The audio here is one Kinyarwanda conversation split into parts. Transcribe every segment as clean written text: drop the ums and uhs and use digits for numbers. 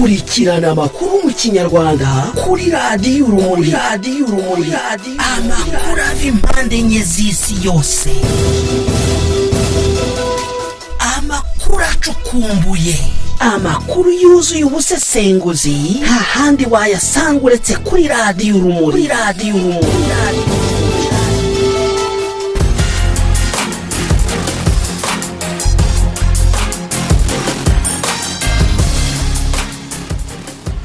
kurikirana amakuru mu Kinyarwanda kuri radiyo Urumuri. Amakuru ava impande enye z'isi yose, amakuru acukumbuye, amakuru yuzuye ubusesenguzi, nta handi wayasanga uretse kuri radiyo Urumuri.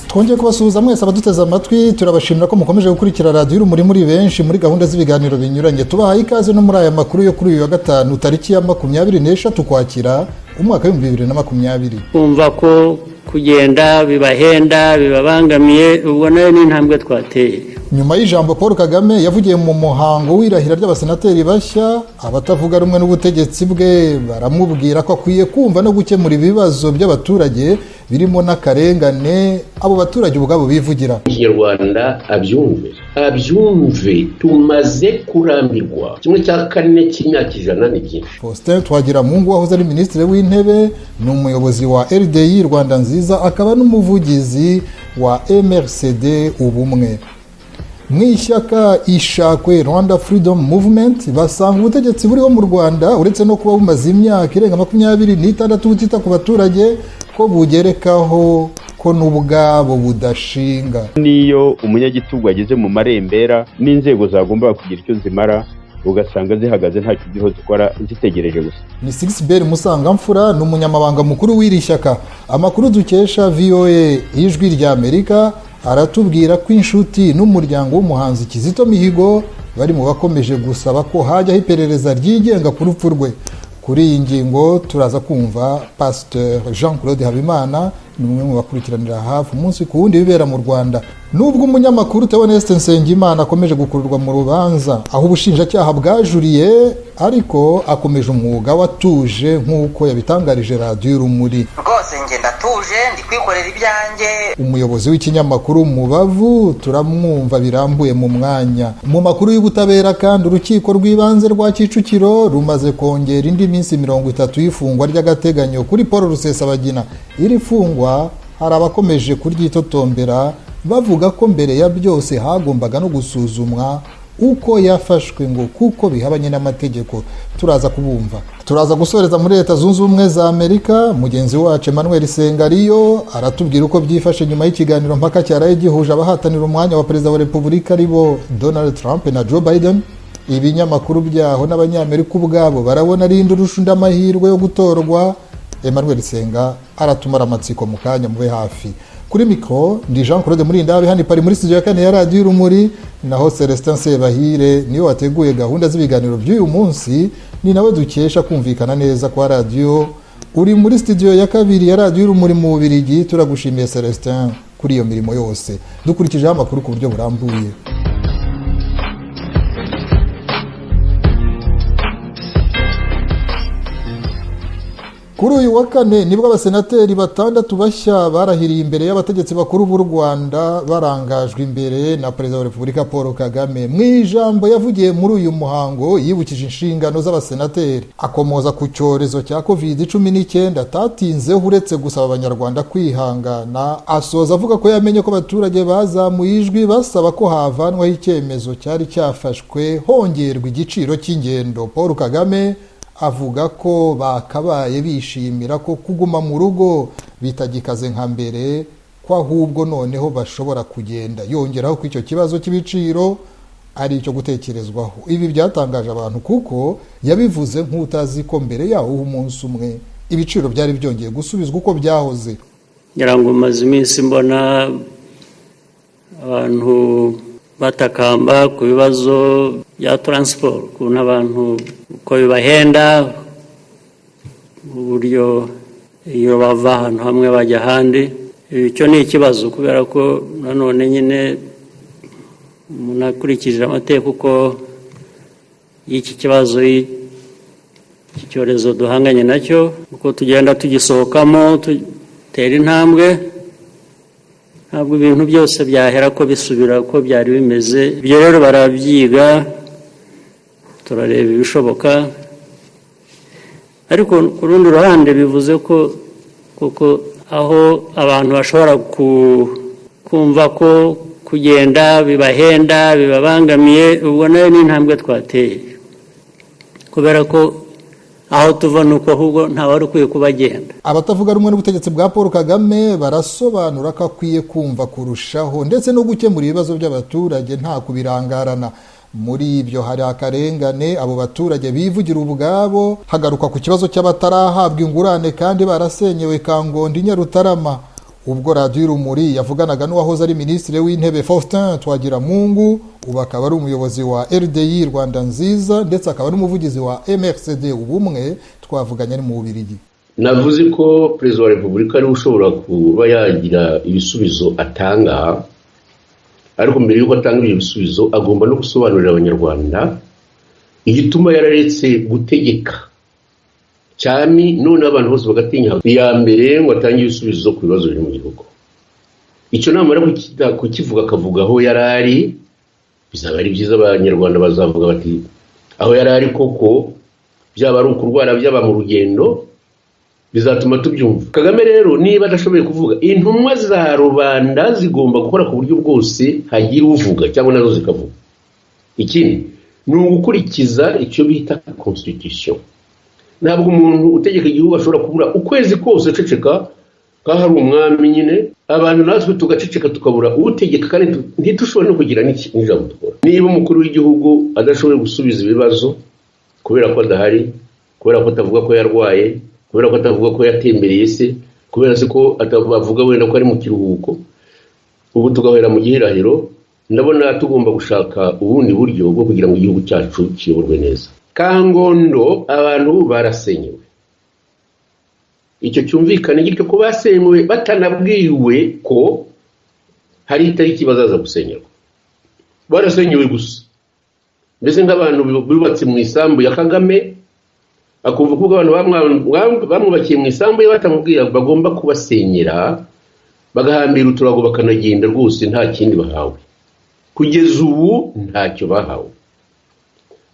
Twongeye kubasuhuza mwese abaduteze amatwi, turabashimira ko mukomeje gukurikira radiyo Urumuri muri benshi muri gahunda z'ibiganiro binyuranye. Tubahaye ikaze no muri aya makuru yo kuri uyu wa gatanu tariki ya 24 Ukwakira umwaka wa 2020. Kumva ko kugenda bibahenda bibabangamiye, ubwo nayo ni intambwe twateye. Nyuma y'ijambo Paul Kagame yavugiye mu muhango w'irahira ry'abasenateri bashya, abatavuga rumwe n'ubutegetsi bwe baramubwira ko akwiye kumva no gukemura ibibazo by'abaturage birimo n'akarengane abo baturage ubwabo bivugira. Ikinyarwanda abyumve tumaze kurambirwa. Kimwe cya kane cy'imyaka ijana n'iki. Faustin Twagiramungu wahoze ari minisitiri w'intebe, ni umuyobozi wa RDI Rwanda Nziza, akaba n'umuvugizi wa MRCD Ubumwe. Mw'ishyaka Ishakwe Rwanda Freedom Movement basanga ubutegetsi buriho mu Rwanda uretse no kuba bumaze imyaka irenga 26 butita ku baturage ko bugerekaho ko n'ubwabo budashinga. Niyo umunyagitugu ageze mu marembera n'inzego zagomba kugira icyo zimara, ugasanga zihagaze nta kidiho zikora zitegereje gusa. Ni Sixbert Musangamfura n'umunyamabanga mukuru w'iri shyaka. Amakuru dukesha VOA ijwi rya Amerika aratubwira ko inshuti n'umuryango w'umuhanzi Kizito Mihigo bari mu bakomeje gusaba ko hajyaho iperereza ryigenga ku rupfu rwe. Kuri iyi ngingo turaza kumva Pasteur Jean-Claude Habimana, ni umwe mu bakurikiranira hafi umunsi ku wundi bibera mu Rwanda. Nubwo umunyamakuru Theoneste Nsengimana akomeje gukururwa mu rubanza aho ubushinjacyaha bwajuriye, ariko akomeje umwuga watuje nk'uko yabitangarije radiyo Urumuri. Rwose nge ndatuje, ndi kwikorera ibyanjye. Umuyobozi w'ikinyamakuru Mubavu turamwumva birambuye mu mwanya. Mu makuru y'ubutabera kandi urukiko rw'ibanze rwa Kicukiro rumaze kongera indi minsi 30 y'ifungwa ry'agateganyo kuri Paul Rusesabagina. Iri fungwa hari abakomeje kuryitotombera bavuga ko mbere ya byose hagombaga no gusuzumwa uko yafashwe ngo kuko bihabanye n'amategeko. Turaza kubumva. Turaza gusoreza muri Leta Zunze Ubumwe za Amerika. Mugenzi wacu Emmanuel Sengariyo aratubwira uko byifashe nyuma y'ikiganiro mpaka cyaraye gihuje abahatanira umwanya wa perezida wa Repubulika aribo Donald Trump na Joe Biden. Ibinyamakuru byaho n'abanyamerika ubwabo barabona ari indurushu ndamahirwe yo gutorwa. Emmanuel Senga aratumara amatsiko mu kanya, mube hafi. Kuri mikro ndi Jean-Claude Murindabe, hano pari muri studio ya kane ya Radio Urumuri, naho Celestin Sebahire niyo wateguye gahunda z'ibiganiro by'uyu munsi, ni nawe dukesha kumvikana neza kwa radio. Uri muri studio ya kabiri ya Radio Urumuri mu Bubiligi, turagushimiye Celestin kuri iyo mirimo yose. Dukurikije amakuru ku buryo burambuye. Kuri uyu wa kane nibwo abasenateri 6 bashya barahiriye imbere y'abategetsi bakuru b'u Rwanda, barangajwe imbere na perezida wa Repubulika Paul Kagame. Mw'ijambo yavugiye muri uyu muhango yibukije inshingano z'abasenateri, akomoza ku cyorezo cya COVID-19 atatinzeho uretse gusaba abanyarwanda kwihangana. Asoza avuga ko yamenye ko abaturage bazamuye ijwi basaba ko havanwaho icyemezo cyari cyafashwe hongerwa igiciro cy'ingendo. Paul Kagame avuga ko bakabaye bishimira ko kuguma mu rugo bitagikaze nka mbere, ko ahubwo noneho bashobora kugenda. Yongeraho ko icyo kibazo cy'ibiciro ari icyo gutekerezwaho. Ibi byatangaje abantu kuko yabivuze nk'utazi ko mbere yaho umunsi umwe ibiciro byari byongeye gusubizwa uko byahoze. Ngira ngo maze iminsi mbona abantu batakamba ku bibazo bya transport, ukuntu abantu uko bibahenda, uburyo iyo bava ahantu hamwe bajya ahandi. Icyo ni ikibazo kubera ko nanone nyine umuntu akurikije amateka uko y'iki kibazo iki cyorezo duhanganye nacyo, uko tugenda tugisohokamo tutera intambwe, ntabwo ibintu byose byahera ko bisubira ko byari bimeze. Ibyo rero barabyiga, turareba ibishoboka, ariko ku rundi ruhande bivuze ko kuko aho abantu bashobora kumva ko kugenda bibahenda bibabangamiye, ubwo nayo ni intambwe twateye, kubera ko aho tuva nuko ahubwo ntawari ukwiye kuba agenda. Abatavuga rumwe n'ubutegetsi bwa Paul Kagame barasobanura ko akwiye kumva kurushaho ndetse no gukemura ibibazo by'abaturage nta kubirangarana. Muri ibyo hari akarengane abo baturage bivugira ubwabo, hagaruka ku kibazo cy'abatarahabwa ingurane kandi barasenyewe Kangondo Nyarutarama. Ubwo Radio Urumuri yavuganaga n'uwahoze ari Minisitiri w'Intebe Faustin Twagiramungu, ubu akaba ari umuyobozi wa RDI Rwanda Nziza ndetse akaba ari umuvugizi wa MRCD Ubumwe, twavuganye ari mu Bubiligi. Navuze ko Perezida wa Repubulika ari ushobora kuba yagira ibisubizo atanga, ariko mbere yuko atanga ibyo bisubizo agomba no gusobanurira abanyarwanda igituma yararetse gutegeka cyane, none abantu bose bagatinya iya mbere ngo atange ibisubizo ku bibazo biri mu gihugu. Icyo namara kukivuga akavuga aho yarari, bizaba ari byiza, abanyarwanda bazavuga bati aho yarari koko, byaba ari ukurwara byaba mu rugendo, bizatuma tubyumva. Kagame rero niba adashoboye kuvuga, intumwa za rubanda zigomba gukora ku buryo bwose hagira uvuga cyangwa nazo zikavuga. Ikindi ni ugukurikiza icyo bita constitution. Ntabwo umuntu utegeka igihugu ashobora kubura ukwezi kose aceceka nkaho ari umwami nyine, abantu natwe tugaceceka tukabura utegeka kandi ntitushobora no kugira n'ijambo dukora. Niba umukuru w'igihugu adashoboye gusubiza ibibazo kubera ko adahari, kubera ko atavuga ko yarwaye, kubera ko atavuga ko yatembereye se, kubera se ko atavuga wenda ko ari mu kiruhuko, ubu tugahera mu gihirahiro, ndabona tugomba gushaka ubundi buryo bwo kugira ngo igihugu cyacu kiyoborwe neza. Kangondo abantu barasenyewe, icyo cyumvikane gityo ko basenyewe batanabwiwe ko hari itariki bazaza gusenyerwa. Barasenyewe gusa, mbese nk'abantu bubatse mu isambu ya Kagame, akumva ko abantu bamwubakiye mu isambu ye batamubwira bagomba kubasenyera, bagahambira uturago bakanagenda rwose nta kindi bahawe. Kugeza ubu ntacyo bahawe.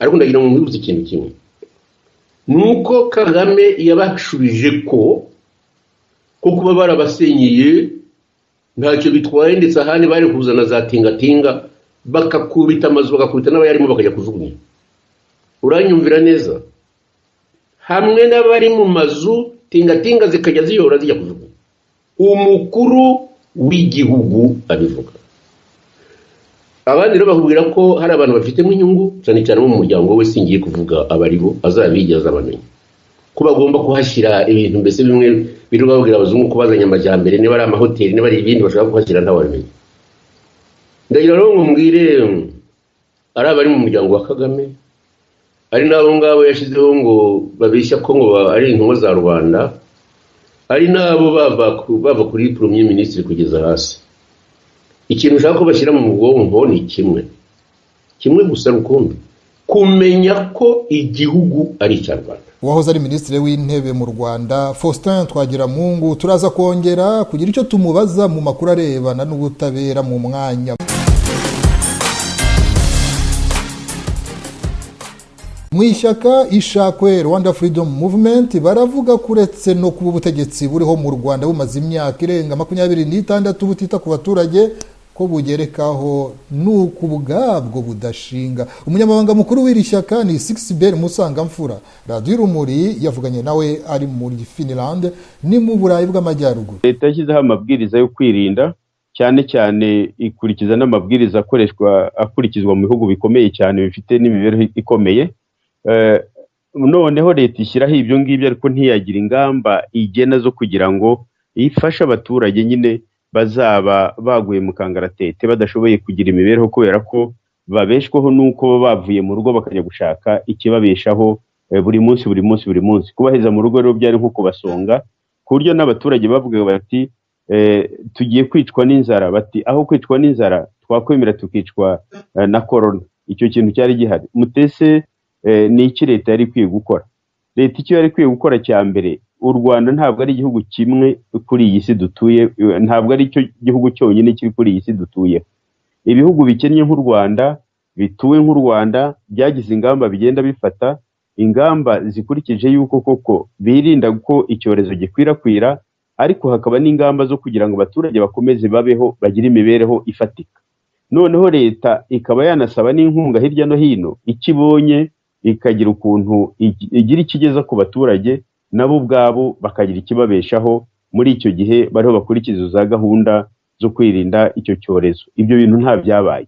Ariko ndagira ngo mwibutse ikintu kimwe, nuko Kagame yabashubije ko kuba barabasenyeye ntacyo bitwaye, ndetse ahandi bari kuzana za tingatinga bakakubita amazu bagakubita n'abayarimo bakajya kujugunya. Uranyumvira neza? Hamwe n'abari mu mazu tingatinga zikajya ziyora zijya kujugunya. Umukuru w'igihugu abivuga. Abandi rero bahubwira ko hari abantu bafitemo inyungu cyane cyane mu muryango we, singiye kuvuga abaribo, azabigeza abamenye ko bagomba kuhashyira ibintu mbese bimwe biruga babwira abazungu ko bazanye amajyambere, niba ari amahoteli niba ari ibindi bashaka kuhashyira ntawamenye. Ndagira rero ngo mbwire ari abari mu muryango wa Kagame, ari nabo ngabo yashizeho ngo babeshya ko ngo ari intumwa za rubanda, ari nabo bava kuri Premier Ministre kugeza hasi. Ikintu ushaka ko bashyira mu bwonko ni kimwe gusa rukumbi, kumenya ko igihugu ari icya Rwanda. Uwahoze ari Minisitiri w'Intebe mu Rwanda Faustin Twagiramungu turaza kongera kugira icyo tumubaza mu makuru arebana n'ubutabera mu mwanya. Mu ishyaka Ishakwe Rwanda Freedom Movement baravuga kuretse no kuba ubutegetsi buriho mu Rwanda bumaze imyaka irenga 26 butita ku baturage ko bugerekaho nuko ubwabwo budashinga. Umunyamabanga mukuru w'iri shyaka ni Sixbert Musangamfura. Radio Urumuri yavuganye nawe ari muri Finland ni mu Burayi bw'Amajyaruguru. Leta yashyizeho amabwiriza yo kwirinda, cyane cyane ikurikiza n'amabwiriza akurikizwa mu bihugu bikomeye cyane bifite n'imibereho ikomeye. Noneho leta ishyiraho ibyo ngibyo ariko ntiyagira ingamba igena zo kugira ngo ifashe abaturage nyine bazaba baguye mu kangaratete badashoboye kugira imibereho kubera ko babeshwaho nuko bavuye mu rugo bakajya gushaka ikibabeshaho buri munsi. Kubaheza mu rugo rero byari nko kubasonga, ku buryo n'abaturage bavuga bati tugiye kwicwa n'inzara, bati aho kwicwa n'inzara twakwemera tukicwa na corona. Icyo kintu cyari gihari. Mutese ni iki leta yari ikwiye gukora? Leta icyo yari ikwiye gukora cya mbere, u Rwanda ntabwo ari igihugu kimwe kuri iyi si dutuye, ntabwo ari cyo gihugu cyonyine kiri kuri iyi si dutuye. Ibihugu bikennye nk'u Rwanda, bituwe nk'u Rwanda, byagize ingamba bigenda bifata, ingamba zikurikije yuko koko birinda ko icyorezo gikwirakwira, ariko hakaba n'ingamba zo kugira ngo abaturage bakomeze babeho bagire imibereho ifatika. Noneho leta ikaba yanasaba n'inkunga hirya no hino, ikibonye ikagira ukuntu igira ikigeza ku baturage, nabo ubwabo bakagira ikibabeshaho muri icyo gihe bariho bakurikiza za gahunda zo kwirinda icyo cyorezo. Ibyo bintu nta byabaye.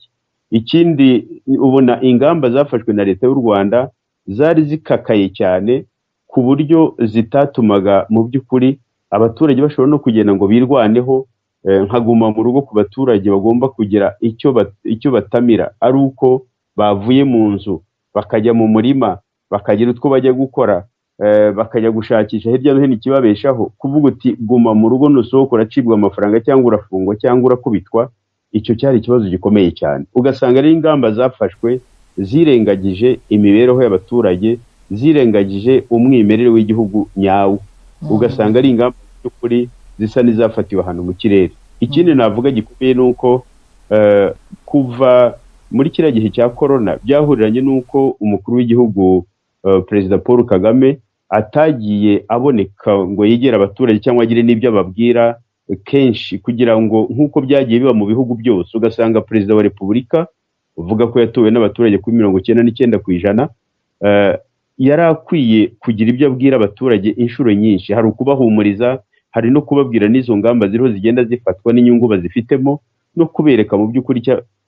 Ikindi, ubona ingamba zafashwe na leta y'u Rwanda zari zikakaye cyane ku buryo zitatumaga mu by'ukuri abaturage bashobora no kugenda ngo birwaneho, nkaguma mu rugo ku baturage bagomba kugira icyo batamira, ari uko bavuye mu nzu bakajya mu murima bakagira utwo bajya gukora, bakajya gushakisha hirya no hino ikibabeshaho. Kuvuga uti guma mu rugo nusohoka uracibwa amafaranga cyangwa urafungwa cyangwa urakubitwa, icyo cyari ikibazo gikomeye cyane. Ugasanga ari ingamba zafashwe zirengagije imibereho y'abaturage, zirengagije umwimerere w'igihugu nyawo. Ugasanga ari ingamba z'ukuri zisa n'izafatiwe ahantu mu kirere. Ikindi navuga gikomeye nuko kuva muri kiriya gihe cya corona byahuriranye nuko umukuru w'igihugu Perezida Paul Kagame atagiye aboneka ngo yegere abaturage cyangwa agire n'ibyo ababwira kenshi, kugira ngo nk'uko byagiye biba mu bihugu byose. Ugasanga Perezida wa Repubulika uvuga ko yatowe n'abaturage kuri 99% yari akwiye kugira ibyo abwira abaturage inshuro nyinshi. Hari ukubahumuriza, hari no kubabwira n'izo ngamba ziriho zigenda zifatwa n'inyungu bazifitemo, no kubereka mu by'ukuri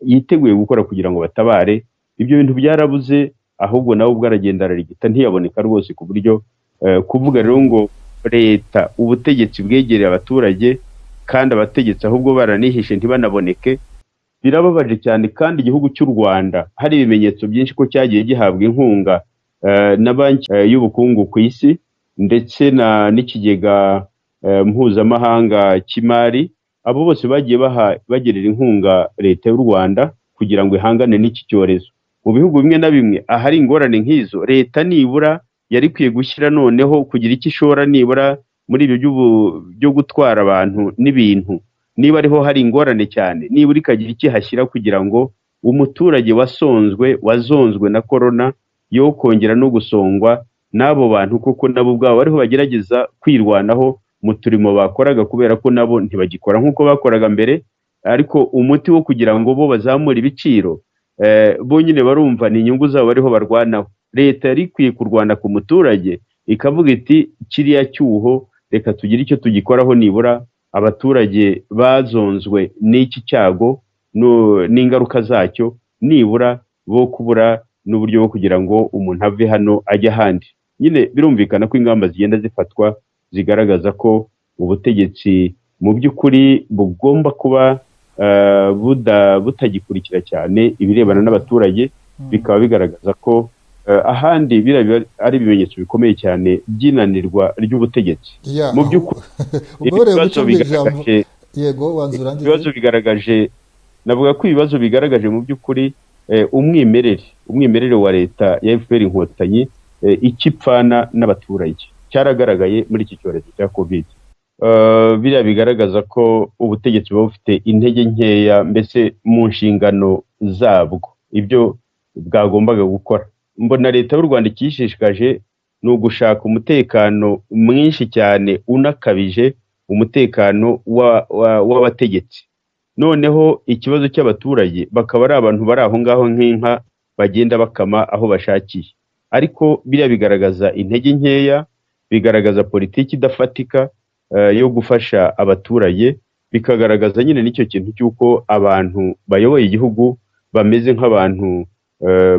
yiteguye gukora kugira ngo batabare. Ibyo bintu byarabuze, ahubwo nawe bwaragenda ararigita ntiyaboneka rwose, ku buryo kuvuga rero ngo leta ubutegetsi bwegereye abaturage kandi abategetsi ahubwo baranihishe ntibanaboneke, birababaje cyane. Kandi igihugu cy'u Rwanda hari ibimenyetso byinshi ko cyagiye gihabwa inkunga na banki y'ubukungu ku isi ndetse n'ikigega mpuzamahanga cy'imari. Abo bose bagiye bagerera inkunga leta y'u Rwanda kugira ngo ihangane n'iki cyorezo. Mu bihugu bimwe na bimwe ahari ingorane nk'izo, leta nibura yari kwiye gushyira noneho kugira icyo ishora nibura muri ibyo byo gutwara abantu n'ibintu. Niba ariho hari ingorane cyane, nibura ikagira icyo ihashyira kugira ngo umuturage wazonzwe na corona yo kongera no gusongwa n'abo bantu, kuko nabo ubwabo bariho bagerageza kwirwanaho mu turimo bakoraga, kubera ko nabo ntibagikora nk'uko bakoraga mbere. Ariko umuti wo kugira ngo bo bazamure ibiciro, bo nyine barumva ni inyungu zabo bariho barwanaho. Leta yari ikwiye kurwana ku muturage, ikavuga iti kiriya cyuho reka tugire icyo tugikoraho, nibura abaturage bazonzwe n'iki cyago n'ingaruka zacyo, nibura bo kubura n'uburyo bwo kugira ngo umuntu ave hano ajya ahandi. Nyine birumvikana ko ingamba zigenda zifatwa zigaragaza ko ubutegetsi mu by'ukuri bugomba kuba butagikurikira cyane ibirebana n'abaturage. Bikaba bigaragaza ko ahandi ari ibimenyetso bikomeye cyane by'inanirwa ry'ubutegetsi. Mu by'ukuri ibibazo bigaragaje, navuga ko ibibazo bigaragaje mu by'ukuri umwimerere wa leta ya FPR Inkotanyi ikipfana n'abaturage cyaragaragaye muri iki cyorezo cya COVID. Biriya bigaragaza ko ubutegetsi buba bufite intege nkeya mbese mu nshingano zabwo, ibyo bwagombaga gukora. Mbona leta y'u Rwanda ikishishikaje ni ugushaka umutekano mwinshi cyane unakabije, umutekano w'abategetsi. Noneho ikibazo cy'abaturage bakaba ari abantu bari aho ngaho nk'inka bagenda bakama aho bashakiye. Ariko biriya bigaragaza intege nkeya, bigaragaza politiki idafatika yo gufasha abaturage, bikagaragaza nyine n'icyo kintu cy'uko abantu bayoboye igihugu bameze nk'abantu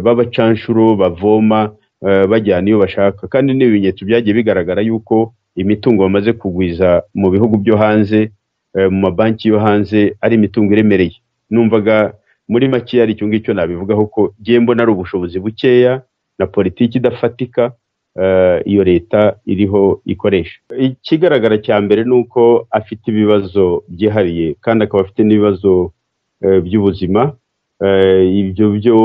b'abacanshuro bavoma bajyana iyo bashaka. Kandi n'ibimenyetso byagiye bigaragara yuko imitungo bamaze kugwiza mu bihugu byo hanze, mu mabanki yo hanze, ari imitungo iremereye. Numvaga muri make ari icyo ngicyo nabivugaho, ko ngiye mbona ari ubushobozi bukeya na politiki idafatika iyo leta iriho ikoresha. Ikigaragara cya mbere ni uko afite ibibazo byihariye kandi akaba afite n'ibibazo by'ubuzima. Ibyo byo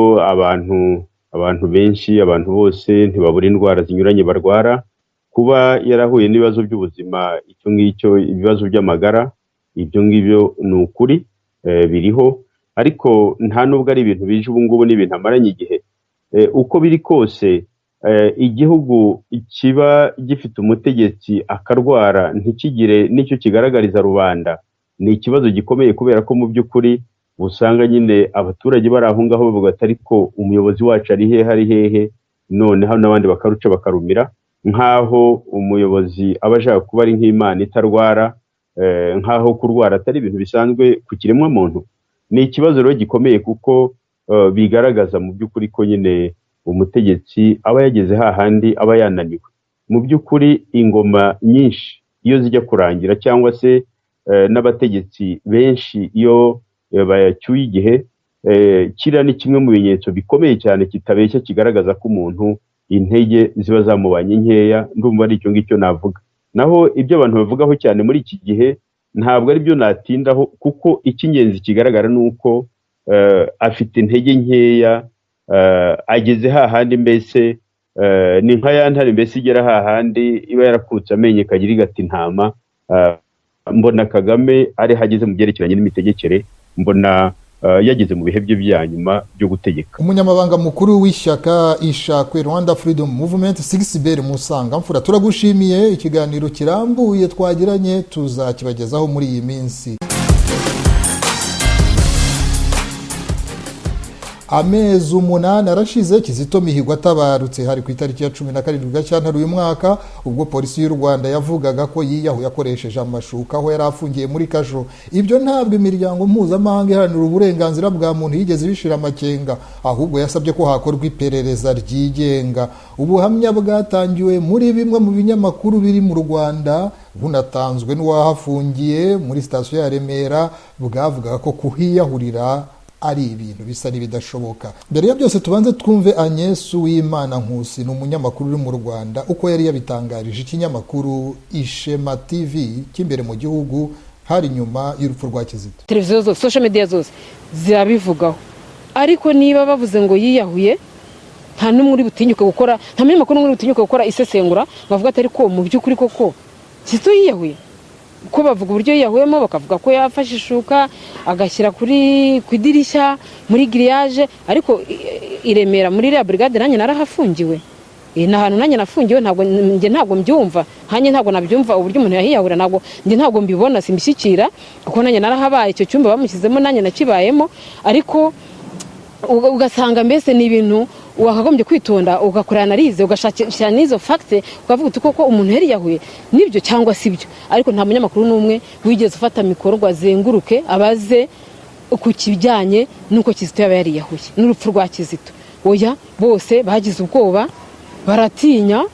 abantu benshi, abantu bose ntibabura indwara zinyuranye barwara. Kuba yarahuye n'ibibazo by'ubuzima, icyo ngicyo, ibibazo by'amagara, ibyo ngibyo ni ukuri biriho, ariko nta nubwo ari ibintu bije ubu ngubu, ni ibintu amaranye igihe. Uko biri kose igihugu kiba gifite umutegetsi akarwara ntikigire n'icyo kigaragariza rubanda, ni ikibazo gikomeye, kubera ko mu by'ukuri usanga nyine abaturage bari aho ngaho bavuga ati ariko umuyobozi wacu ari hehe, noneho n'abandi bakaruca bakarumira, nk'aho umuyobozi aba ashaka kuba ari nk'Imana itarwara, nk'aho kurwara atari ibintu bisanzwe ku kiremwa muntu. Ni ikibazo rero gikomeye kuko bigaragaza mu by'ukuri ko nyine umutegetsi aba yageze hahandi aba yananiwe. Mu by'ukuri ingoma nyinshi iyo zijya kurangira, cyangwa se n'abategetsi benshi iyo bayacyuye igihe, kiriya ni kimwe mu bimenyetso bikomeye cyane kitabeshya kigaragaza ko umuntu intege ziba zamubanye nkeya. Ndumva ari icyo ngicyo navuga. Naho ibyo abantu bavugaho cyane muri iki gihe ntabwo ari byo natindaho, kuko icy'ingenzi kigaragara ni uko afite intege nkeya, ageze hahandi, mbese ni nka ya ntare mbese igera hahandi iba yarakutse amenyo ikagira igata intama. Mbona Kagame ari hageze mu byerekeranye n'imitegekere, mbona yageze mu bihe bye bya nyuma byo gutegeka. Umunyamabanga mukuru w'ishyaka Ishakwe Rwanda Freedom Movement Sigisibert Musangamfura, turagushimiye. Ikiganiro kirambuye twagiranye tuzakibagezaho muri iyi minsi. Amezi 8 arashize Kizito Mihigo atabarutse. Hari ku itariki ya 17 Gashyantare uyu mwaka, ubwo polisi y'u Rwanda yavugaga ko yiyahuye yakoresheje amashuka aho yari afungiye muri kasho. Ibyo ntabwo imiryango mpuzamahanga iharanira uburenganzira bwa muntu yigeze bishira amakenga, ahubwo yasabye ko hakorwa iperereza ryigenga. Ubuhamya bwatangiwe muri bimwe mu binyamakuru biri mu Rwanda, bunatanzwe n'uwahafungiye muri sitasiyo ya Remera, bwavugaga ko kuhiyahurira ari ibintu bisa n'ibidashoboka. Mbere ya byose tubanze twumve Agnes Uwimana Nkusi, ni umunyamakuru uri mu Rwanda, uko yari yabitangarije ikinyamakuru Ishema TV cy'imbere mu gihugu hari nyuma y'urupfu rwa Kizito. Televiziyo zose, social media zose zirabivugaho, ariko niba bavuze ngo yiyahuye, nta n'umwe uri butinyuke gukora, nta munyamakuru n'umwe uri butinyuke gukora isesengura bavuga atari ko mu by'ukuri koko Kizito yiyahuye. Ko bavuga uburyo yahuyemo, bakavuga ko yafashe ishuka agashyira ku idirishya muri grillage, ariko iremera muri ya brigade nanjye narahafungiwe. N'ahantu nanjye nafungiwe ntabwo mbyumva, hanye ntabwo nabyumva uburyo umuntu yahiyahura, ntabwo mbibona, simbishyikira kuko nanjye narahabaye, icyo cyumba bamushyizemo nanjye nakibayemo, ariko ugasanga mbese ni ibintu wakagombye kwitonda ugakora analize ugashakisha n'izo facts ukavuga uti koko umuntu yari yahuye nibyo cyangwa sibyo. Ariko nta munyamakuru n'umwe wigeze ufata mikoro ngo azenguruke abaze ku kijyanye nuko Kizito yaba yari yahuye n'urupfu rwa Kizito. Oya, bose bagize ubwoba, baratinya,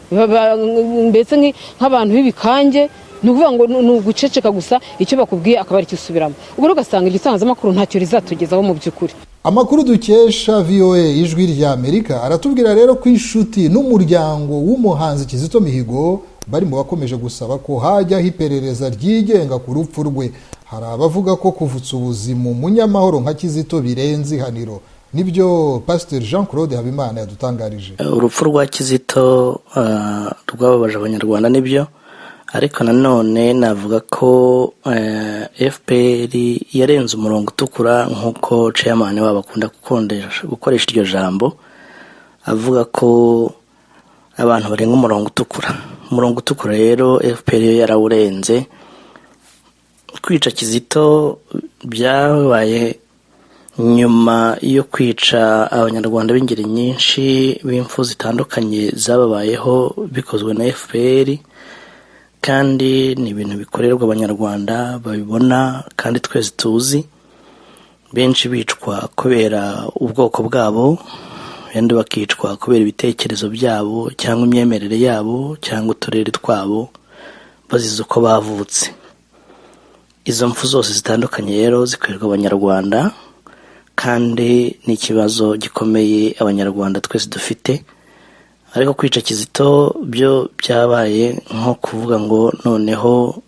mbese nk'abantu b'ibikange, ni ukuvuga ngo ni uguceceka gusa, icyo bakubwiye akaba ari kisubiramo. Ubwo ugasanga igitangazamakuru ntacyo rizatugezaho mu by'ukuri. Amakuru dukesha VOA ijwi rya Amerika aratubwira rero ko inshuti n'umuryango w'umuhanzi Kizito Mihigo bari mu bakomeje gusaba ko hajyaho iperereza ryigenga ku rupfu rwe. Hari abavuga ko kuvutsa ubuzima umunyamahoro nka Kizito birenze ihaniro. Nibyo Pastor Jean Claude Habimana yadutangarije. Urupfu rwa Kizito rwababaje abanyarwanda nibyo, ariko nanone navuga ko FPR yarenze umurongo utukura nk'uko chairman wabo akunda gukoresha iryo jambo, avuga ko abantu barenga umurongo utukura. Umurongo utukura rero FPR yarawurenze. Kwica Kizito byabaye nyuma yo kwica abanyarwanda b'ingeri nyinshi b'imfu zitandukanye zababayeho bikozwe na FPR, kandi ni ibintu bikorerwa abanyarwanda babibona kandi twese tuzi. Benshi bicwa kubera ubwoko bwabo, bende bakicwa kubera ibitekerezo byabo cyangwa imyemerere yabo cyangwa uturere twabo, bazize uko bavutse. Izo mfu zose zitandukanye rero zikorerwa abanyarwanda, kandi ni ikibazo gikomeye abanyarwanda twese dufite. Ariko kwica Kizito byo byabaye nko kuvuga ngo noneho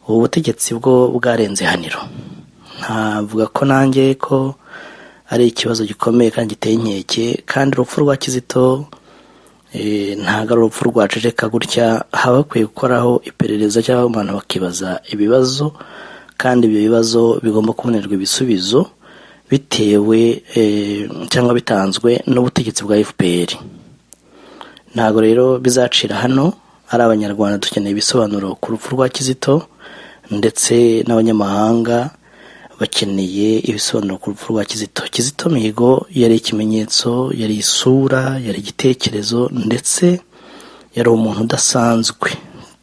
ubu butegetsi bwo bwarenze haniro. Ntavuga ko nanjye ko ari ikibazo gikomeye kandi giteye inkeke, kandi urupfu rwa Kizito ntago ari urupfu rwaceceka gutya. Haba bakwiye gukoraho iperereza cyangwa abantu bakibaza ibibazo, kandi ibyo bibazo bigomba kubonerwa ibisubizo bitewe cyangwa bitanzwe n'ubutegetsi bwa FPR. ntabwo rero bizacira hano. Ari abanyarwanda dukeneye ibisobanuro ku rupfu rwa Kizito, ndetse n'abanyamahanga bakeneye ibisobanuro ku rupfu rwa Kizito. Kizito Mihigo yari ikimenyetso, yari isura, yari igitekerezo, ndetse yari umuntu udasanzwe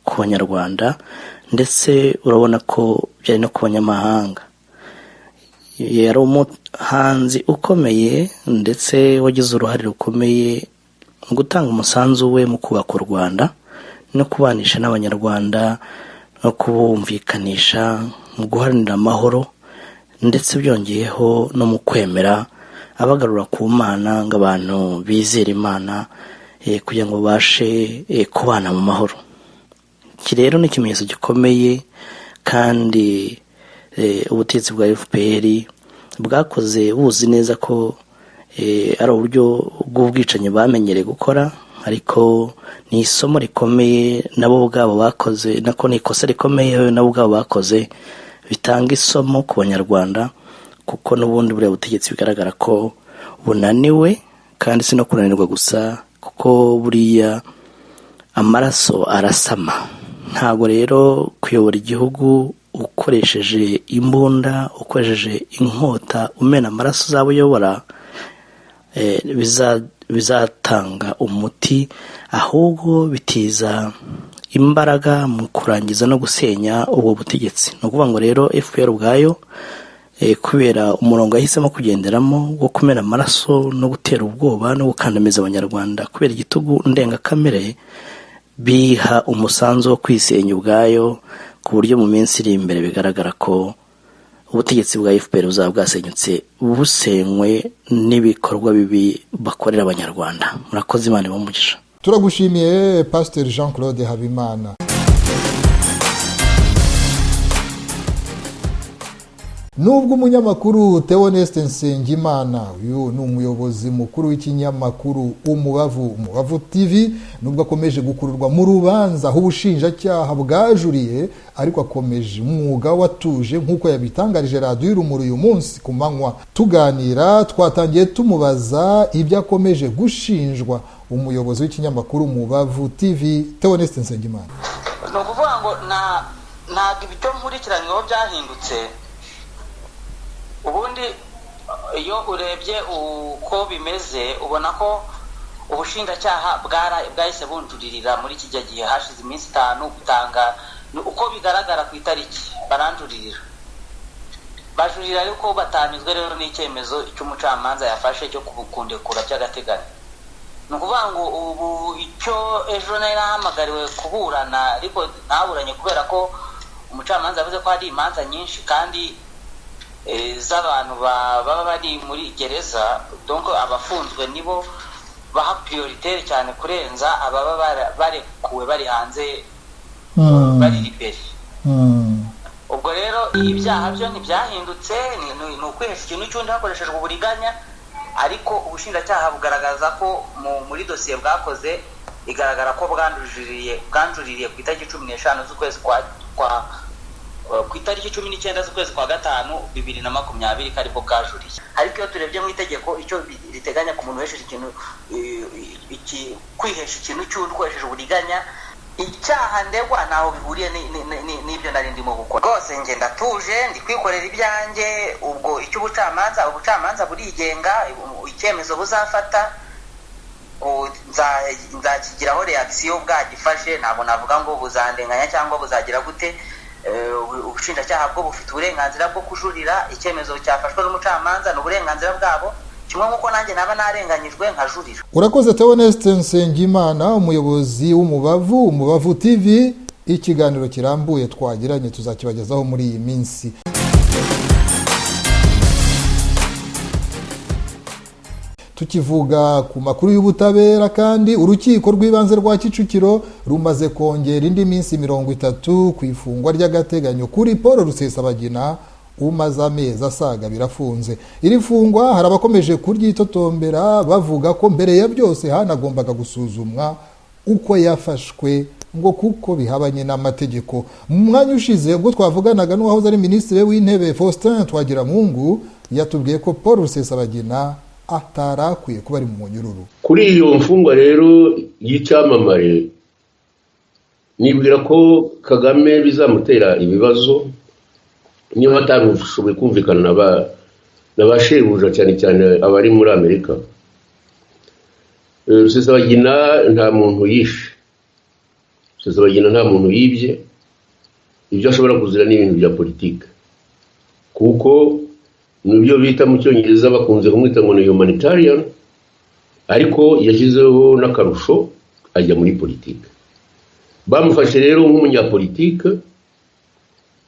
ku banyarwanda, ndetse urabona ko byari no ku banyamahanga. Yari umuhanzi ukomeye, ndetse wagize uruhare rukomeye mu gutanga umusanzu we mu kubaka u Rwanda no kubanisha n'abanyarwanda no kubumvikanisha mu guharanira amahoro, ndetse byongeyeho no mu kwemera abagarura ku Mana ngo abantu bizere Imana kugira ngo babashe kubana mu mahoro. Iki rero ni ikimenyetso gikomeye, kandi ubutegetsi bwa FPR bwakoze buzi neza ko ari uburyo bw'ubwicanyi bamenyereye gukora, ariko ni isomo rikomeye nabo ubwabo bakoze, nako ni ikosa rikomeye nabo ubwabo bakoze, bitanga isomo ku banyarwanda, kuko n'ubundi buriya butegetsi bigaragara ko bunaniwe, kandi si no kunanirwa gusa, kuko buriya amaraso arasama. Ntabwo rero kuyobora igihugu ukoresheje imbunda, ukoresheje inkota, umena amaraso uzaba uyobora bizatanga umuti, ahubwo bitiza imbaraga mu kurangiza no gusenya ubwo butegetsi. Ni ukuvuga ngo rero FPR ubwayo kubera umurongo yahisemo kugenderamo wo kumena amaraso no gutera ubwoba no gukandamiza abanyarwanda kubera igitugu ndengakamere, biha umusanzu wo kwisenya ubwayo, ku buryo mu minsi iri imbere bigaragara ko ubutegetsi bwa FPR buzaba bwasenyutse busenywe n'ibikorwa bibi bakorera abanyarwanda. Murakoze, Imana ibamugisha. Turagushimiye Pasteur Jean-Claude Habimana. Nubwo umunyamakuru Theoneste Nsengimana, uyu ni umuyobozi mukuru w'ikinyamakuru Umubavu TV, nubwo akomeje gukururwa mu rubanza aho ubushinjacyaha bwajuriye, ariko akomeje umwuga watuje nk'uko yabitangarije Radio Urumuri uyu munsi ku manywa. Tuganira twatangiye tumubaza ibyo akomeje gushinjwa umuyobozi w'ikinyamakuru Umubavu TV Theoneste Nsengimana. Ni ukuvuga ngo ntabwo ibyo nkurikiranyweho byahindutse. Ubundi iyo urebye uko bimeze ubona ko ubushinjacyaha bwahise bunjuririra muri iki gihe hashize iminsi 5 gutanga uko bigaragara ku itariki baranjuririra. Bajurira ariko batanyuzwe rero n'icyemezo cy'umucamanza yafashe cyo kundekura by'agateganyo. Ni ukuvuga ngo ubu icyo ejo narahamagariwe kuburana, ariko ntaburanye kubera ko umucamanza yavuze ko hari imanza nyinshi kandi z'abantu baba bari muri gereza, donc abafunzwe nibo baha prioritaire cyane kurenza ababa barekuwe bari hanze bari libere. Ubwo rero ibyaha byo ntibyahindutse, ni ukwihesha ikintu cy'undi hakoreshejwe uburiganya, ariko ubushinjacyaha bugaragaza ko muri dosiye bwakoze igaragara ko bwanjuririye ku itariki 15 z'ukwezi ku itariki 19 z'ukwezi kwa 5 2020 karibwo bwajuriye. Ariko iyo turebye mu itegeko icyo riteganya ku muntu wesheje ikintu kwihesha ikintu cy'undi ukoresheje uburiganya, icyaha ndegwa ntaho bihuriye n'ibyo nari ndimo gukora. Rwose nge ndatuje ndi kwikorera ibyanjye. Ubwo icyo ubucamanza burigenga, icyemezo buzafata nzakigiraho reaction bwagifashe. Ntabwo navuga ngo buzandenganya cyangwa buzagira gute. Ubushinjacyaha bwo bufite uburenganzira bwo kujurira icyemezo cyafashwe n'umucamanza, n'uburenganzira bwabo, kimwe nk'uko nanjye naba narenganyijwe nkajurira. Urakoze Theoneste Nsengimana, umuyobozi w'Umubavu TV. Ikiganiro kirambuye twagiranye tuzakibagezaho muri iyi minsi. Tukivuga ku makuru y'ubutabera kandi, urukiko rw'ibanze rwa Kicukiro rumaze kongera indi minsi 30 ku ifungwa ry'agateganyo kuri Paul Rusesabagina umaze amezi asaga birafunze. Iri fungwa hari abakomeje kuryitotombera bavuga ko mbere ya byose hanagombaga gusuzumwa uko yafashwe, ngo kuko bihabanye n'amategeko. Mu mwanya ushize ubwo twavuganaga n'uwahoze ari Minisitiri w'Intebe Faustin Twagiramungu, yatubwiye ko Paul Rusesabagina atarakwiye kuba ari mu munyururu. Ku kuri iyo mfungwa rero y'icyamamare nibwira ko Kagame bizamutera ibibazo niba atarushoboye kumvikana na ba shebuja cyane cyane abari muri Amerika. Rusesabagina nta muntu yishe, Rusesabagina nta muntu yibye, ibyo ashobora kuzira n'ibintu bya politiki, kuko nibyo bita mu cyongereza bakunze kumwita ngo ni humanitarian, ariko yashyizeho n'akarusho ajya muri politiki. Bamufashe rero nk'umunyapolitike,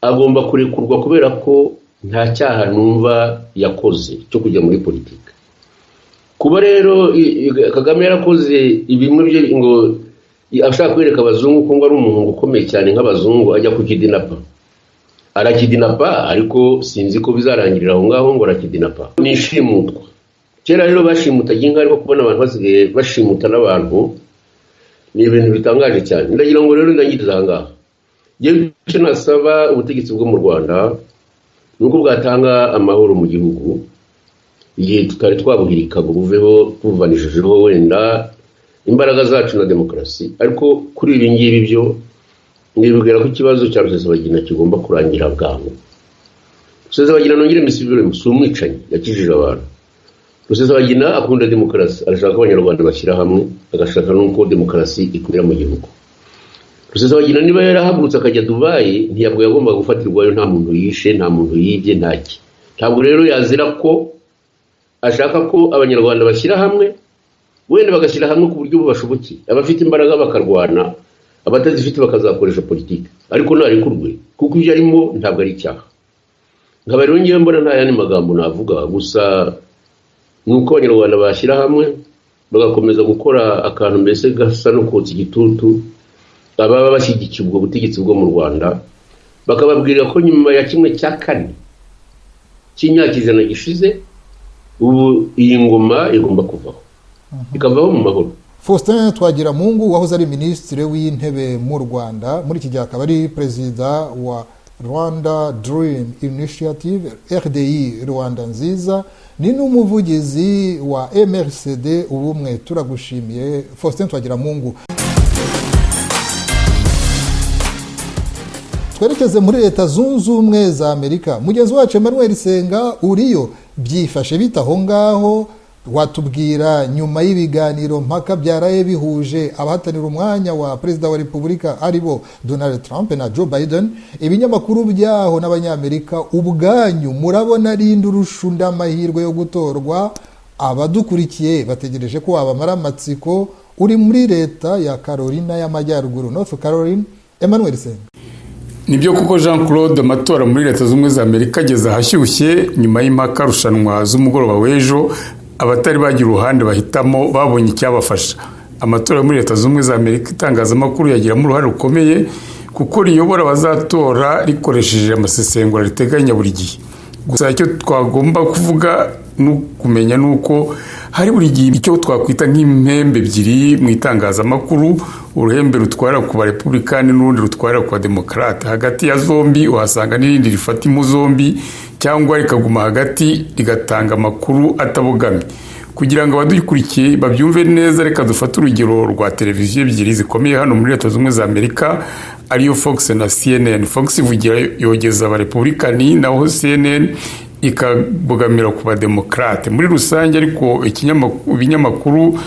agomba kurekurwa kubera ko nta cyaha numva yakoze cyo kujya muri politiki. Kuba rero Kagame yarakoze ibimwe bye ngo ashaka kwereka abazungu ko ngo ari umuntu ukomeye cyane nk'abazungu, ajya kukidinapa, arakidinapa, ariko sinzi ko bizarangirira aho ngaho ngo arakidinapa. Nishimutwa kera rero bashimutaga inka, ariko kubona abantu basigaye bashimuta n'abantu ni ibintu bitangaje cyane. Ndagira ngo rero ndangiriza aha ngaha, icyo nasaba ubutegetsi bwo mu Rwanda nuko bwatanga amahoro mu gihugu, igihe tutari twabuhirika ngo buveho tubuvanishijeho wenda imbaraga zacu na demokarasi. Ariko kuri ibi ngibi byo nibwira ko ikibazo cya Rusesabagina kigomba kurangira bwangu. Rusesabagina nongere mbisubire, si umwicanyi, yakijije abantu. Rusesabagina akunda demokarasi, arashaka ko abanyarwanda bashyira hamwe, agashaka nuko demokarasi ikwira mu gihugu. Rusesabagina niba yarahagurutse akajya Dubai, ntiyabwo yagombaga gufatirwayo, nta muntu yishe, nta muntu yibye, ntaki. Ntabwo rero yazira ko ashaka ko abanyarwanda bashyira hamwe, wenda bagashyira hamwe ku buryo bubashobokeye, abafite imbaraga bakarwana, abatazifite bakazakoresha politiki, ariko ntarekurwe, kuko ibyo arimo ntabwo ari icyaha. Nkaba rero ngewe mbona nta yandi magambo navuga, gusa nuko abanyarwanda bashyira hamwe bagakomeza gukora akantu mbese gasa no kotsa igitutu ababa bashyigikiye ubwo butegetsi bwo mu Rwanda, bakababwira ko nyuma ya 1/4 cy'imyaka 100 gishize ubu iyi ngoma igomba kuvaho, ikavaho mu mahoro. Faustin Twagiramungu wahoze ari minisitiri w'intebe mu Rwanda, muri iki gihe akaba ari perezida wa Rwanda Dream Initiative, RDI Rwanda nziza, ni n'umuvugizi wa MRCD ubumwe. Turagushimiye Faustin Twagiramungu. Twerekeze muri Leta Zunze Ubumwe za Amerika. Mugenzi wacu Emmanuel Senga uriyo, byifashe bitaho ngaho, watubwira nyuma y'ibiganiro mpaka byaraye bihuje abahatanira umwanya wa perezida wa Repubulika aribo Donald Trump na Joe Biden, ibinyamakuru byaho n'abanyamerika ubwanyu murabona ari indurushu amahirwe yo gutorwa? Abadukurikiye bategereje ko wabamara amatsiko. Uri muri leta ya Carolina y'Amajyaruguru, North Carolina, Emmanuel Senga. Nibyo kuko Jean Claude, amatora muri Leta Zunze Ubumwe za Amerika ageze ahashyushye nyuma y'impaka rushanwa z'umugoroba w'ejo. Abatari bagira uruhande bahitamo babonye icyabafasha. Amatora muri Leta Zunze Ubumwe za Amerika, itangazamakuru yagiramo uruhare rukomeye kuko riyobora abazatora rikoresheje amasesengura riteganya buri gihe. Gusa icyo twagomba kuvuga no kumenya nuko hari buri gihe icyo twakwita nk'impembe ebyiri mu itangazamakuru, uruhembe rutwara ku barepublikani n'urundi rutwara ku bademokarate. Hagati ya zombi uhasanga n'irindi rifata impu zombi, cyangwa rikaguma hagati rigatanga amakuru atabogamye. Kugira ngo abadukurikiye babyumve neza, reka dufate urugero rwa televiziyo ebyiri zikomeye hano muri Leta Zunze Ubumwe za Amerika, ariyo Fox na CNN. Fox ivugira yogeza abarepublikani, naho CNN ikabogamira ku bademokarate. Muri rusange ariko ibinyamakuru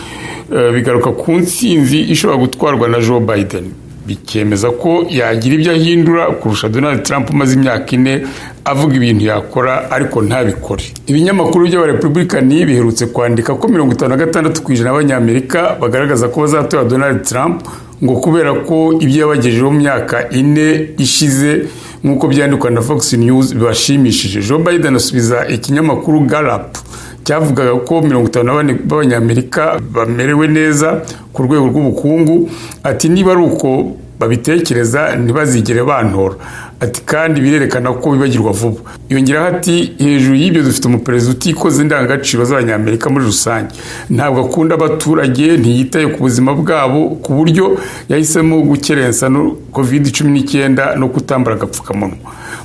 bigaruka ku nsinzi ishobora gutwarwa na Joe Biden, bikemeza ko yagira ibyo ahindura kurusha Donald Trump umaze imyaka 4 avuga ibintu yakora ariko ntabikore. Ibinyamakuru by'abarepublikani biherutse kwandika ko 56% y'Abanyamerika bagaragaza ko bazatora Donald Trump, ngo kubera ko ibyo yabagejejeho mu myaka 4 ishize nk'uko byandikwa na Fox News bibashimishije. Joe Biden asubiza ikinyamakuru Gallup cyavugaga ko 54% b'Abanyamerika bamerewe neza ku rwego rw'ubukungu. Ati niba ari uko babitekereza ntibazigere bantora. Ati kandi birerekana ko bibagirwa vuba. Yongeraho ati hejuru y'ibyo dufite umuperezida utikoze indangagaciro z'Abanyamerika muri rusange. Ntabwo akunda abaturage, ntiyitaye ku buzima bwabo, ku buryo yahisemo gukerensa no COVID-19 no kutambara agapfukamunwa.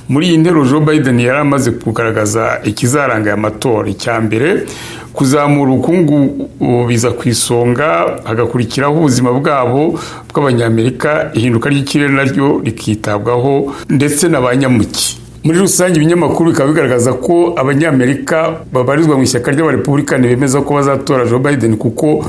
Muri iyi ntero Joe Biden yari amaze kugaragaza ikizaranga aya matora. Icya mbere, kuzamura ubukungu biza ku isonga, hagakurikiraho ubuzima bwabo bw'abanyamerika, ihinduka ry'ikirere naryo rikitabwaho, ndetse na ba nyamuki. Muri rusange ibinyamakuru bikaba bigaragaza ko abanyamerika babarizwa mu ishyaka ry'abarepublikani bemeza ko bazatora Joe Biden kuko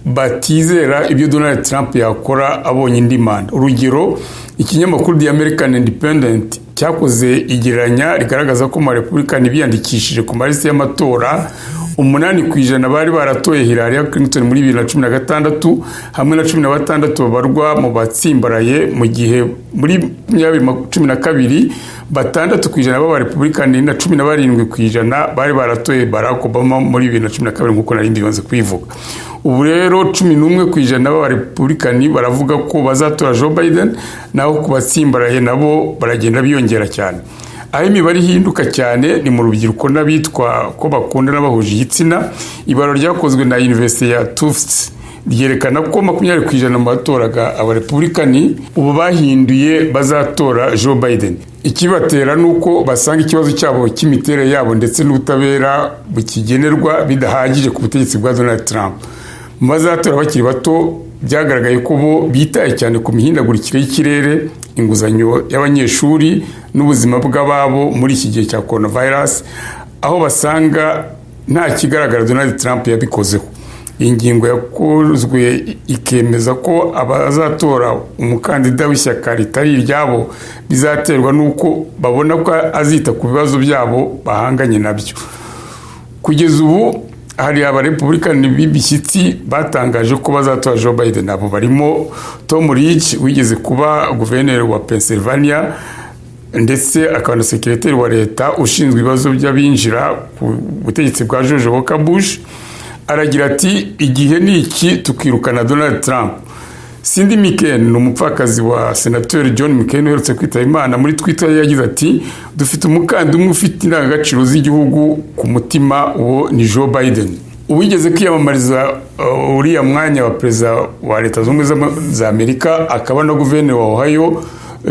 batizera ibyo Donald Trump yakora abonye indi manda. Urugero, ikinyamakuru The American Independent cyakoze igereranya rigaragaza ko abarepublikani biyandikishije ku malisiti y'amatora 8% bari baratoye Hillary Clinton muri 2016 hamwe na 16 babarwa mu batsimbaraye, mu gihe muri 2012 6% b'abarepublikani na 17% bari baratoye Barack Obama muri 2012 nk'uko nari ndibanze kwivuga. Ubu rero 11% b'abarepublikani baravuga ko bazatora Joe Biden, naho ku batsimbaraye nabo baragenda biyongera cyane. Aho imibare ihinduka cyane ni mu rubyiruko n'abitwa ko bakunda n'abahuje igitsina. Ibaro ryakozwe na University ya Tufts ryerekana ko 20% mu batoraga abarepublikani ubu bahinduye bazatora Joe Biden. Ikibatera nuko basanga ikibazo cyabo cy'imiterere yabo ndetse n'ubutabera bukigenerwa bidahagije ku butegetsi bwa Donald Trump. Mu bazatora bakiri bato byagaragaye ko bo bitaye cyane ku mihindagurikire y'ikirere, inguzanyo y'abanyeshuri n'ubuzima bw'ababo muri iki gihe cya coronavirus, aho basanga nta kigaragara Donald Trump yabikozeho. Iyi ngingo yakozwe ikemeza ko abazatora umukandida w'ishyaka ritari iryabo bizaterwa n'uko babona ko azita ku bibazo byabo bahanganye nabyo. Kugeza ubu hari abarepublikani b'ibishyitsi batangaje ko bazatora Joe Biden. Abo barimo Tom Ridge wigeze kuba guverineri wa Pennsylvania ndetse akaba na sekretari wa leta ushinzwe ibibazo by'abinjira ku butegetsi bwa George Walker Bush. Aragira ati, igihe ni iki tukirukana Donald Trump. Cindy McCain, umupfakazi wa Senator John McCain uherutse kwitaba Imana, muri Twitter yagize ati, dufite umukandida umwe ufite indangagaciro z'igihugu ku mutima, uwo ni Joe Biden. Uwigeze kwiyamamariza uriya mwanya wa perezida wa Leta Zunze Ubumwe za Amerika akaba na guverineri wa Ohio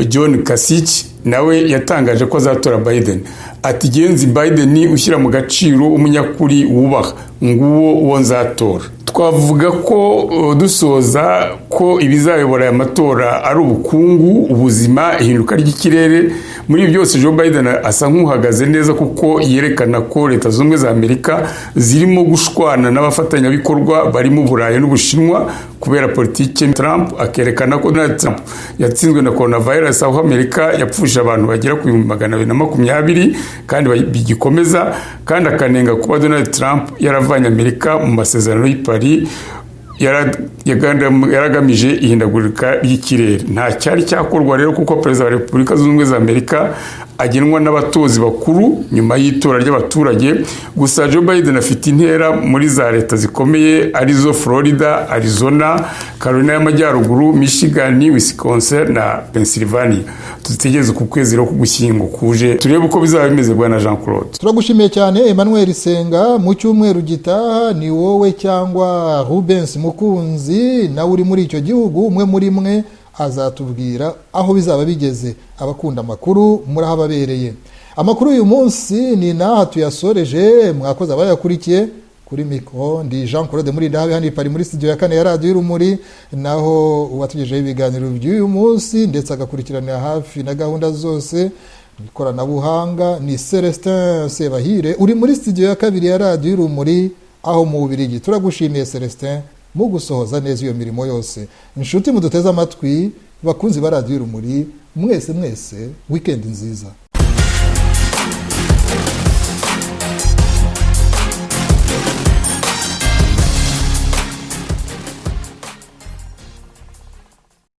John Kasich nawe yatangaje ko azatora Biden. Ati, genzi Biden ushyira mu gaciro umunyakuri wubaha, nguwo uwo nzatora. Twavuga ko dusoza ko ibizayobora aya matora ari ubukungu, ubuzima, ihinduka ry'ikirere. Muri byose Joe Biden asa nk'uhagaze neza kuko yerekana ko Leta Zunze Ubumwe za Amerika zirimo gushwana n'abafatanyabikorwa barimo Burayi n'Ubushinwa kubera politiki. Trump akerekana ko Donald Trump yatsinzwe na coronavirus, aho Amerika yapfusha abantu bagera ku 220 kandi bigikomeza, kandi akanenga kuba Donald Trump yaravanye Amerika mu masezerano y'i Paris yaragamije ihindagurika ry'ikirere. Nta cyari cyakorwa rero kuko perezida wa Repubulika Zunze Ubumwe za Amerika agenwa n'abatozi bakuru nyuma y'itora ry'abaturage. Gusa Joe Biden afite intera muri za leta zikomeye arizo Florida, Arizona, Carolina y'Amajyaruguru, Michigan, Wisconsin na Pennsylvania. Tutegereze ku kwezi rero kugushyingo kuje turebe uko bizaba bimeze bwana Jean Claude. Turagushimiye cyane Emmanuel Senga. Mu cyumweru gitaha ni wowe cyangwa Rubens Mukunzi nawe uri muri icyo gihugu, umwe muri mwe azatubwira aho bizaba bigeze. Abakunda amakuru murahababereye. Amakuru uyu munsi ni naha tuyasoreje. Mwakoze abayakurikiye. Kuri mikro ndi Jean Claude muri ndahabe handi pari muri studio ya 4 ya Radio Urumuri, naho uwatugejeje ibiganiro by'uyu munsi ndetse agakurikirana hafi na gahunda zose ikoranabuhanga ni Celestin Sebahire uri muri studio ya 2 ya Radio Urumuri aho mu Bubiligi. Turagushimiye Celestin mu gusohoza neza iyo mirimo yose. Inshuti muduteza amatwi bakunzi ba Radio Urumuri, mwese weekend nziza.